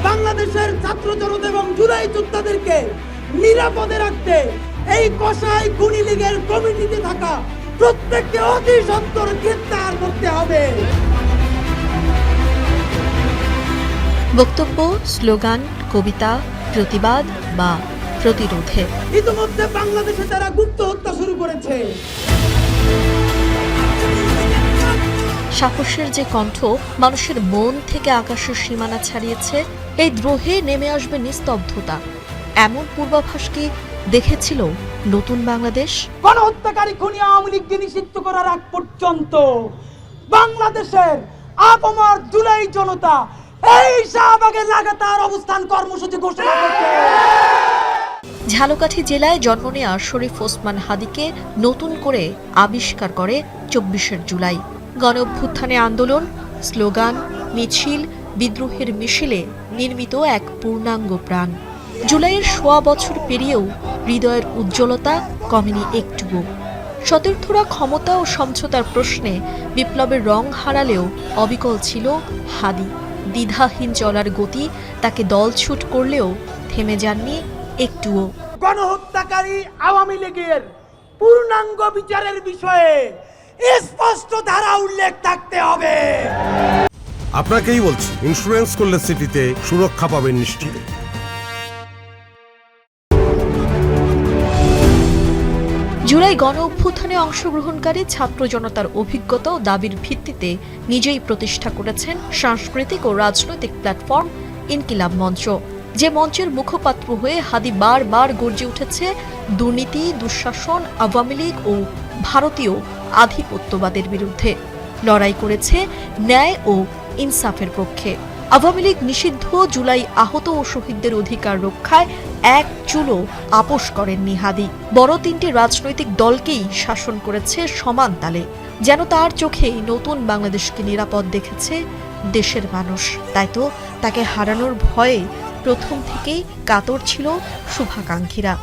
বাংলাদেশের ছাত্র জনতা এবং জুলাই যোদ্ধাদেরকে নিরাপদে রাখতে এই কসাই খুনি লীগের কমিটিতে থাকা প্রত্যেককে অতি সত্বর গ্রেফতার করতে হবে। বক্তব্য, স্লোগান, কবিতা, প্রতিবাদ বা প্রতিরোধে ইতিমধ্যে বাংলাদেশে তারা গুপ্ত হত্যা শুরু করেছে। সাহসের যে কণ্ঠ মানুষের মন থেকে আকাশের সীমানা ছাড়িয়েছে, এই দ্রোহে নেমে আসবে নিস্তব্ধতা, এমন পূর্বাভাস কি দেখেছিল নতুন বাংলাদেশ? গণহত্যাকারী খুনি আওয়ামী লীগকে নিষিদ্ধ করার আগ পর্যন্ত বাংলাদেশের আপামর জুলাই জনতা এই শাহবাগে লাগাতার অবস্থান কর্মসূচি ঘোষণা করছে। ঝালকাঠি জেলায় জন্ম নেওয়া শরীফ ওসমান হাদিকে নতুন করে আবিষ্কার করে ২৪শে জুলাই। গণ অভ্যুত্থানে আন্দোলন, স্লোগান, মিছিল, বিদ্রোহের মিছিলে নির্মিত এক পূর্ণাঙ্গ প্রাণ। জুলাইয়ের ১০০ বছর পেরিয়েও হৃদয়ের উজ্জ্বলতা কমেনি একটুও। সতীর্থরা ক্ষমতা ও সমঝোতার প্রশ্নে বিপ্লবের রং হারালেও অবিকল ছিল হাদি। দ্বিধাহীন চলার গতি তাকে দলছুট করলেও থেমে যাননি একটুও। গণহত্যাকারী আওয়ামী লীগের পূর্ণাঙ্গ বিচারের বিষয়ে স্পষ্ট ধারা উল্লেখ থাকতে হবে। আপনাকেই বলছি, ইন্স্যুরেন্স করলে সিটিতে সুরক্ষা পাবেন নিশ্চিত। জুলাই গণ অভ্যুত্থানে অংশগ্রহণকারী ছাত্র জনতার অভিজ্ঞতা ও দাবির ভিত্তিতে নিজেই প্রতিষ্ঠা করেছেন সাংস্কৃতিক ও রাজনৈতিক প্ল্যাটফর্ম ইনকিলাব মঞ্চ। যে মঞ্চের মুখপাত্র হয়ে হাদি বারবার গর্জে উঠেছে দুর্নীতি, দুঃশাসন, আওয়ামী লীগ ও ভারতীয় আধিপত্যবাদের বিরুদ্ধে। লড়াই করেছে ন্যায় ও ইনসাফের পক্ষে। আওয়ামী লীগ নিষিদ্ধ, জুলাই আহত ও শহীদদের অধিকার রক্ষায় এক চুলো আপোষ করেননি হাদি। বড় তিনটি রাজনৈতিক দলকেই শাসন করেছে সমান তালে। যেন তার চোখেই নতুন বাংলাদেশকে নিরাপদ দেখেছে দেশের মানুষ। তাই তো তাকে হারানোর ভয়ে প্রথম থেকেই কাতর ছিল শুভাকাঙ্ক্ষীরা।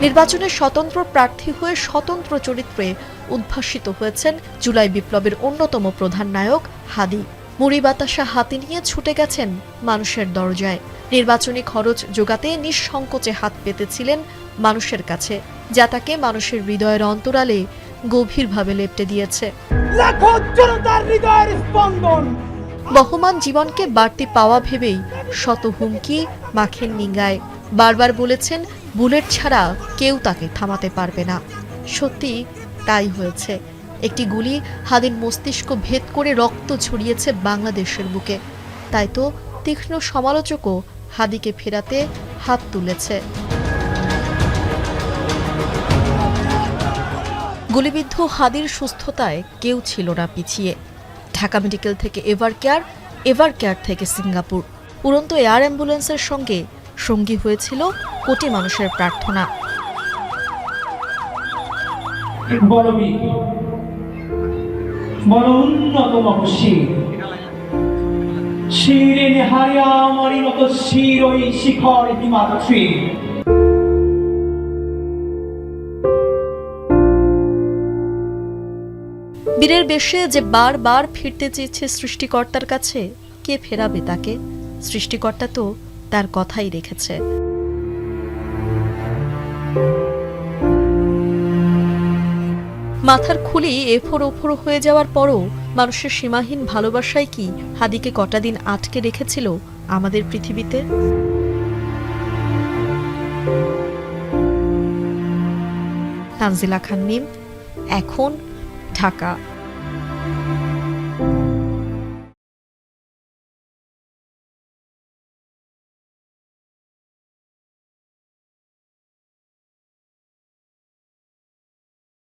নির্বাচনে স্বতন্ত্র প্রার্থী হয়ে স্বতন্ত্র চরিত্রে উদ্ভাসিত হয়েছেন জুলাই বিপ্লবের অন্যতম প্রধান নায়ক হাদি। মুড়ি বাতাসা হাতে নিয়ে ছুটে গেছেন মানুষের দরজায়। নির্বাচনী খরচ জোগাতে নিঃসংকোচে হাত পেতেছিলেন মানুষের কাছে, যা তাকে মানুষের হৃদয়ের অন্তরালে গভীরভাবে লেপ্টে দিয়েছে। লাখো জনতার হৃদয়ের স্পন্দন। বহমান জীবনকে বাড়তি পাওয়া ভেবেই শত হুমকি মাখেন নিঙ্গায়। বারবার বলেছেন বুলেট ছাড়া কেউ তাকে থামাতে পারবে না। সত্যি তাই হয়েছে। একটি গুলি হাদির মস্তিষ্ক ভেদ করে রক্ত ছড়িয়েছে বাংলাদেশের বুকে। তাই তো তীক্ষ্ণ সমালোচকও হাদিকে ফেরাতে হাত তুলেছে। গুলিবিদ্ধ হাদির সুস্থতায় কেউ ছিল না পিছিয়ে। ঢাকা মেডিকেল থেকে এভার কেয়ার থেকে সিঙ্গাপুর, উড়ন্ত এয়ার অ্যাম্বুলেন্সের সঙ্গে সঙ্গী হয়েছিল কোটি মানুষের প্রার্থনা। বীরের বেশে যে বারবার ফিরতে চেয়েছে সৃষ্টিকর্তার কাছে, কে ফেরাবে তাকে? সৃষ্টিকর্তা তো তার কথাই রেখেছে। মাথার খুলি এফোর ওফোর হয়ে যাওয়ার পরও মানুষের সীমাহীন ভালোবাসায় কি হাদিকে কটা দিন আটকে রেখেছিল আমাদের পৃথিবীতে? তানজিলা খান মিম, এখন, ঢাকা।